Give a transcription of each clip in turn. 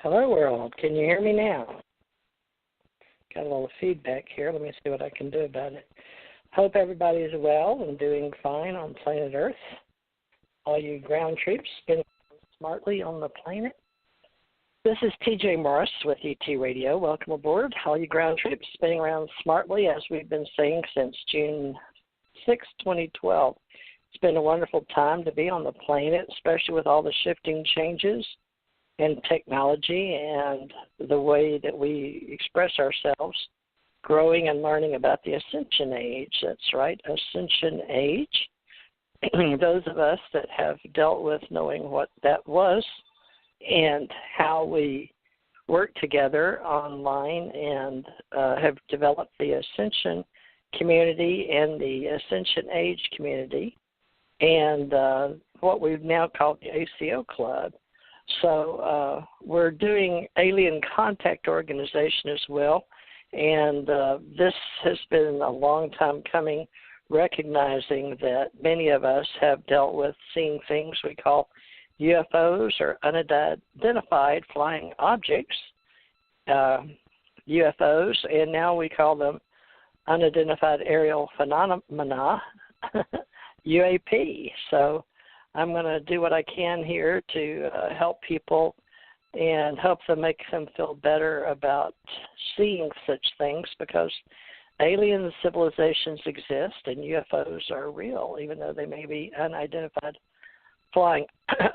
Hello, world. Can you hear me now? Got a little feedback here. Let me see what I can do about it. Hope everybody is well and doing fine on planet Earth. All you ground troops spinning smartly on the planet. This is TJ Morris with ET Radio. Welcome aboard. All you ground troops spinning around smartly, as we've been saying since June 6, 2012. It's been a wonderful time to be on the planet, especially with all the shifting changes in technology and the way that we express ourselves, growing and learning about the Ascension Age. That's right, Ascension Age. Those of us that have dealt with knowing what that was and how we work together online and have developed the Ascension community and the Ascension Age community and what we've now called the ACO Club. So we're doing Alien Contact Organization as well, and this has been a long time coming, recognizing that many of us have dealt with seeing things we call UFOs or unidentified flying objects, UFOs, and now we call them unidentified aerial phenomena, UAP. So I'm going to do what I can here to help people and help them make them feel better about seeing such things, because alien civilizations exist and UFOs are real, even though they may be unidentified flying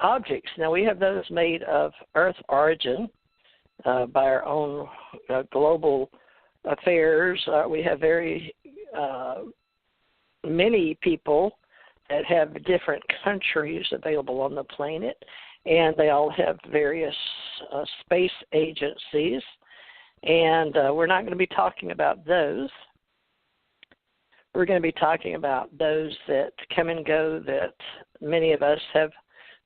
objects. Now, we have those made of Earth origin by our own global affairs. We have very many people that have different countries available on the planet, and they all have various space agencies, and we're not going to be talking about those. We're going to be talking about those that come and go, that many of us have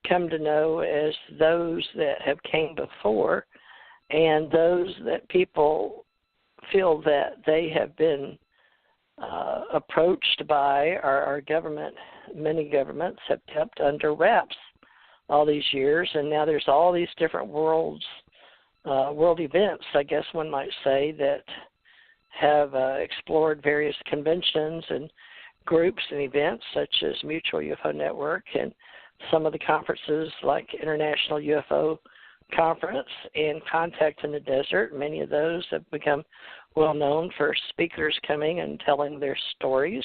come to know as those that have came before, and those that people feel that they have been approached by our government. Many governments have kept under wraps all these years, and now there's all these different world events, I guess one might say, that have explored various conventions and groups and events such as Mutual UFO Network and some of the conferences like International UFO Conference and Contact in the Desert. Many of those have become well known for speakers coming and telling their stories.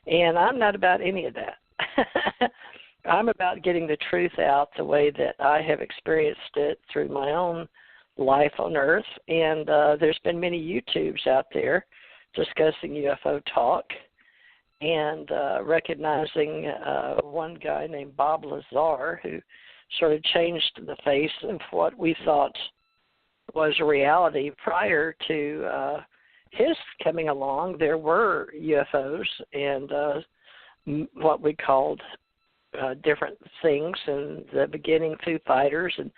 And I'm not about any of that. I'm about getting the truth out the way that I have experienced it through my own life on Earth. And there's been many YouTubes out there discussing UFO talk and recognizing one guy named Bob Lazar, who sort of changed the face of what we thought was a reality. Prior to his coming along, there were UFOs and what we called different things. In the beginning, Foo Fighters and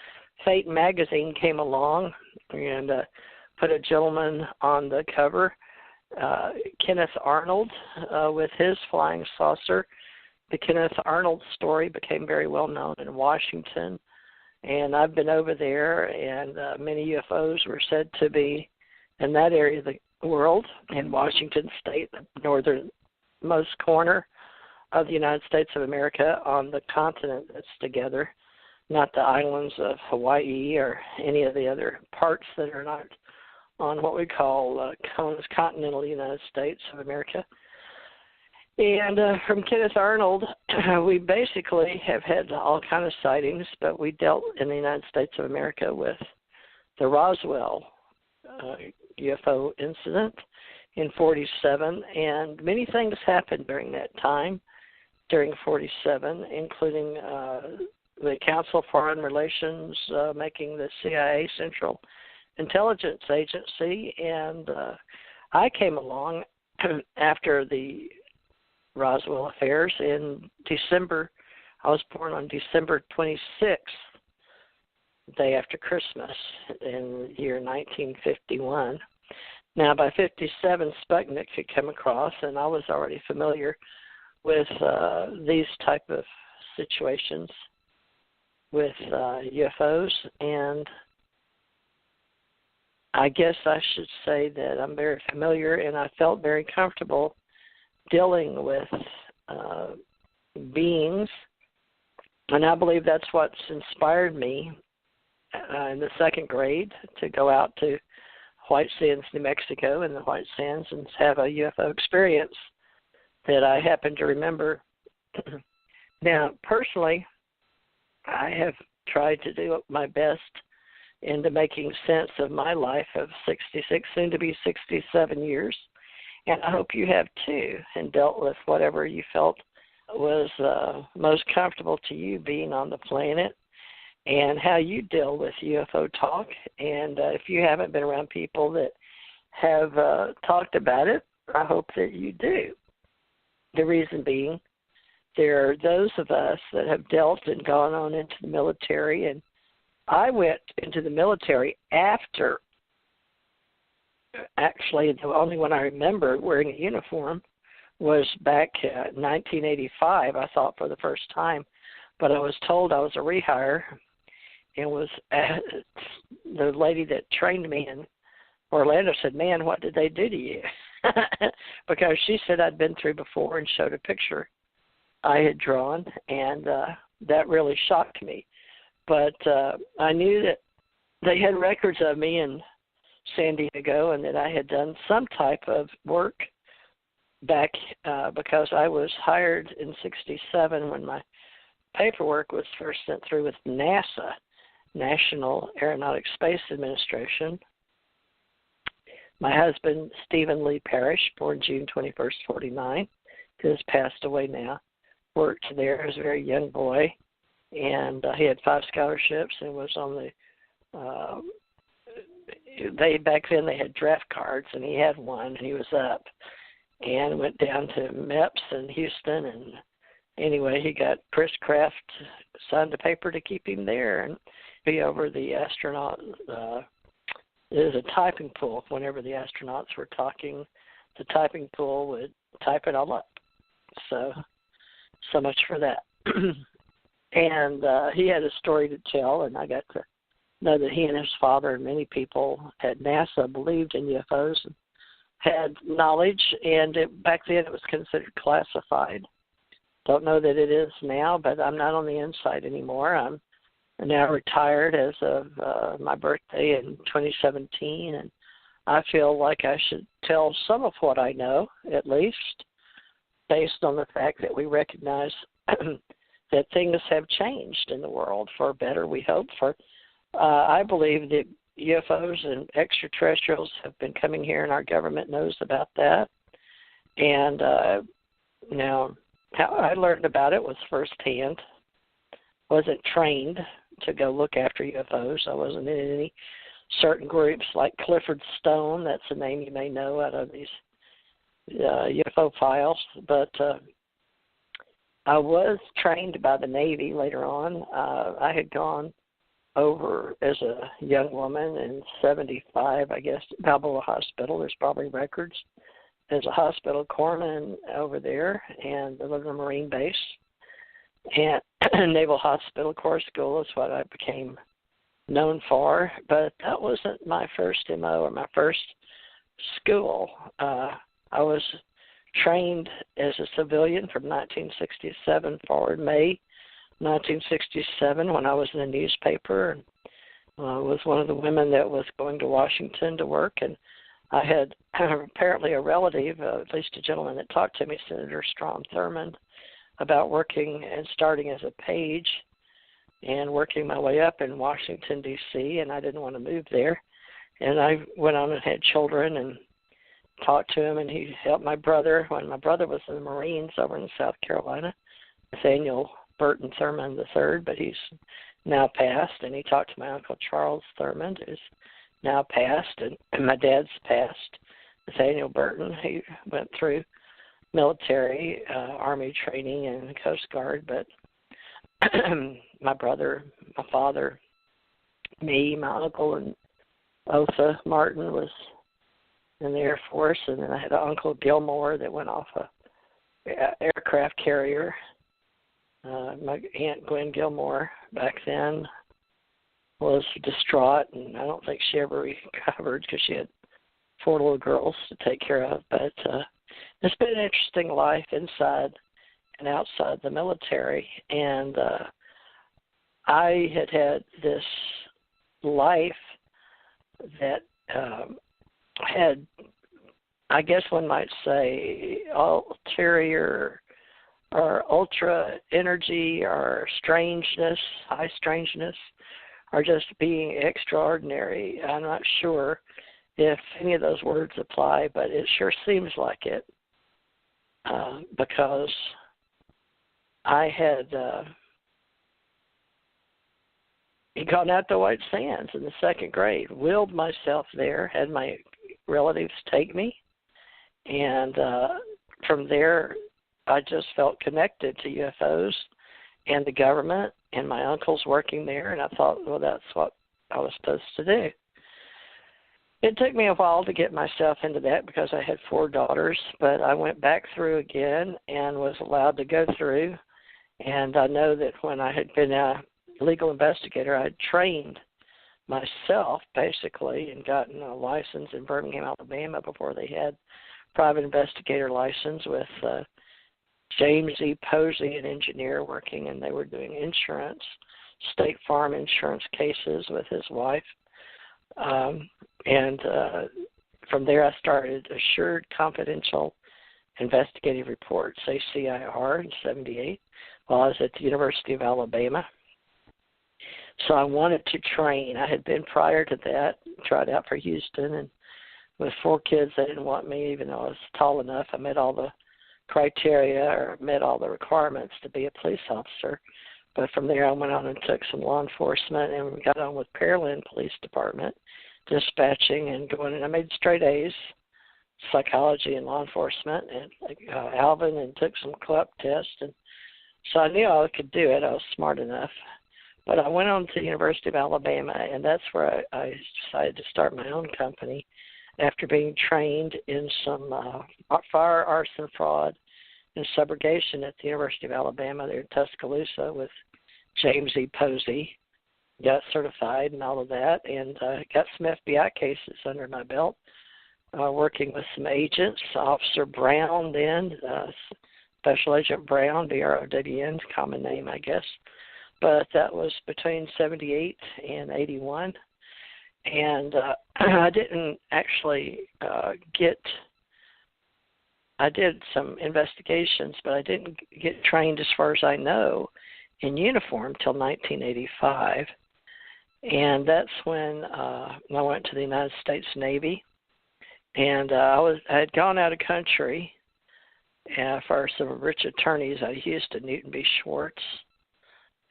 Fate magazine came along and put a gentleman on the cover, Kenneth Arnold, with his flying saucer. The Kenneth Arnold story became very well known in Washington, and I've been over there, and many UFOs were said to be in that area of the world, in Washington State, the northernmost corner of the United States of America, on the continent that's together, not the islands of Hawaii or any of the other parts that are not on what we call continental United States of America. And from Kenneth Arnold, we basically have had all kinds of sightings, but we dealt in the United States of America with the Roswell UFO incident in 1947, and many things happened during that time, during 1947, including the Council of Foreign Relations making the CIA Central Intelligence Agency, and I came along after the Roswell affairs in December. I was born on December 26th, the day after Christmas, in the year 1951. Now, by 1957, Spreake had come across, and I was already familiar with these type of situations with UFOs, and I guess I should say that I'm very familiar, and I felt very comfortable dealing with beings, and I believe that's what's inspired me in the second grade to go out to White Sands, New Mexico, in the White Sands, and have a UFO experience that I happen to remember. Now, personally, I have tried to do my best into making sense of my life of 66, soon to be 67 years, and I hope you have too, and dealt with whatever you felt was most comfortable to you being on the planet, and how you deal with UFO talk. And if you haven't been around people that have talked about it, I hope that you do. The reason being, there are those of us that have dealt and gone on into the military, and I went into the military after, actually the only one I remember wearing a uniform was back in 1985, I thought, for the first time, but I was told I was a rehire. And was the lady that trained me in Orlando said, "Man, what did they do to you?" Because she said I'd been through before and showed a picture I had drawn, and that really shocked me. But I knew that they had records of me in San Diego and that I had done some type of work back because I was hired in 67 when my paperwork was first sent through with NASA, National Aeronautics Space Administration. My husband, Stephen Lee Parrish, born June 21st, 49, who has passed away now, worked there as a very young boy, and he had 5 scholarships and was on the, back then they had draft cards, and he had one, and he was up, and went down to MEPS in Houston, and anyway, he got Chris Kraft signed a paper to keep him there, and be over the astronaut. It was a typing pool. Whenever the astronauts were talking, the typing pool would type it all up. So much for that. And he had a story to tell, and I got to know that he and his father and many people at NASA believed in UFOs and had knowledge, and back then it was considered classified. Don't know that it is now, but I'm not on the inside anymore. I'm now retired as of my birthday in 2017, and I feel like I should tell some of what I know, at least, based on the fact that we recognize that things have changed in the world for better, we hope. I believe that UFOs and extraterrestrials have been coming here, and our government knows about that. And now, how I learned about it was firsthand. Wasn't trained to go look after UFOs. I wasn't in any certain groups like Clifford Stone. That's a name you may know out of these UFO files. But I was trained by the Navy later on. I had gone over as a young woman in 75, I guess, Balboa Hospital. There's probably records. As a hospital corpsman over there, and I lived in a Marine base. And Naval Hospital Corps School is what I became known for, but that wasn't my first MO or my first school. I was trained as a civilian from 1967 forward, May 1967, when I was in a newspaper, and was one of the women that was going to Washington to work, and I had apparently a relative, at least a gentleman that talked to me, Senator Thurmond, about working and starting as a page and working my way up in Washington, D.C., and I didn't want to move there. And I went on and had children and talked to him, and he helped my brother when my brother was in the Marines over in South Carolina, Nathaniel Burton Thurmond III, but he's now passed, and he talked to my Uncle Charles Thurmond, who's now passed, and my dad's passed, Nathaniel Burton. He went through military, Army training, and Coast Guard, but my brother, my father, me, my uncle, and Otha Martin was in the Air Force, and then I had an Uncle Gilmore that went off a aircraft carrier. My Aunt Gwen Gilmore back then was distraught, and I don't think she ever recovered because she had 4 little girls to take care of. But it's been an interesting life inside and outside the military, and I had this life that had, I guess one might say, ulterior or ultra energy or strangeness, high strangeness, or just being extraordinary. I'm not sure if any of those words apply, but it sure seems like it, because I had gone out to White Sands in the 2nd grade, willed myself there, had my relatives take me, and from there I just felt connected to UFOs and the government, and my uncle's working there, and I thought, well, that's what I was supposed to do. It took me a while to get myself into that because I had 4 daughters, but I went back through again and was allowed to go through, and I know that when I had been a legal investigator, I had trained myself, basically, and gotten a license in Birmingham, Alabama before they had private investigator license with James E. Posey, an engineer working, and they were doing insurance, State Farm insurance cases with his wife. And from there I started Assured Confidential Investigative Reports, ACIR, in 78, while I was at the University of Alabama. So I wanted to train. I had been prior to that, tried out for Houston, and with 4 kids, they didn't want me, even though I was tall enough. I met all the criteria or met all the requirements to be a police officer. But from there, I went on and took some law enforcement, and we got on with Pearland Police Department, dispatching and going. And I made straight A's, psychology and law enforcement, and Alvin, and took some CLEP tests. And so I knew I could do it. I was smart enough. But I went on to the University of Alabama, and that's where I decided to start my own company after being trained in some fire, arson, fraud, and subrogation at the University of Alabama there in Tuscaloosa with James E. Posey. Got certified and all of that, and got some FBI cases under my belt, working with some agents, Officer Brown then, Special Agent Brown, BROWN, common name, I guess. But that was between 78 and 81. And I didn't actually I did some investigations, but I didn't get trained, as far as I know, in uniform till 1985. And that's when I went to the United States Navy. And I had gone out of country for some rich attorneys out of Houston, Newton B. Schwartz.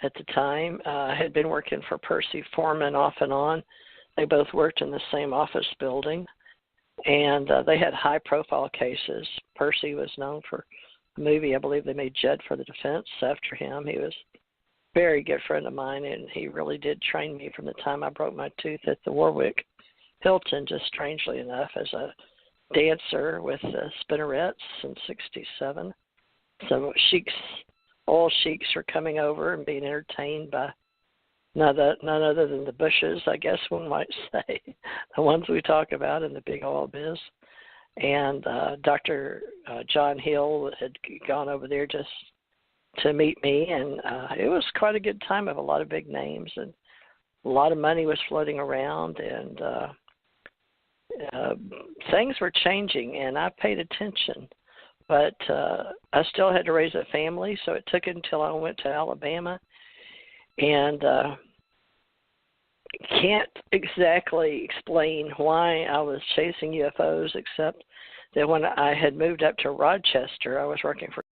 At the time, I had been working for Percy Foreman off and on. They both worked in the same office building, and they had high-profile cases. Percy was known for a movie. I believe they made Jed for the Defense after him. He was a very good friend of mine, and he really did train me from the time I broke my tooth at the Warwick Hilton, just strangely enough, as a dancer with the Spinnerettes in 67. So all sheiks were coming over and being entertained by none other than the Bushes, I guess one might say, the ones we talk about in the big oil biz. And Dr. John Hill had gone over there just to meet me, and it was quite a good time of a lot of big names, and a lot of money was floating around, and things were changing, and I paid attention. But I still had to raise a family, so it took until I went to Alabama. And can't exactly explain why I was chasing UFOs, except that when I had moved up to Rochester, I was working for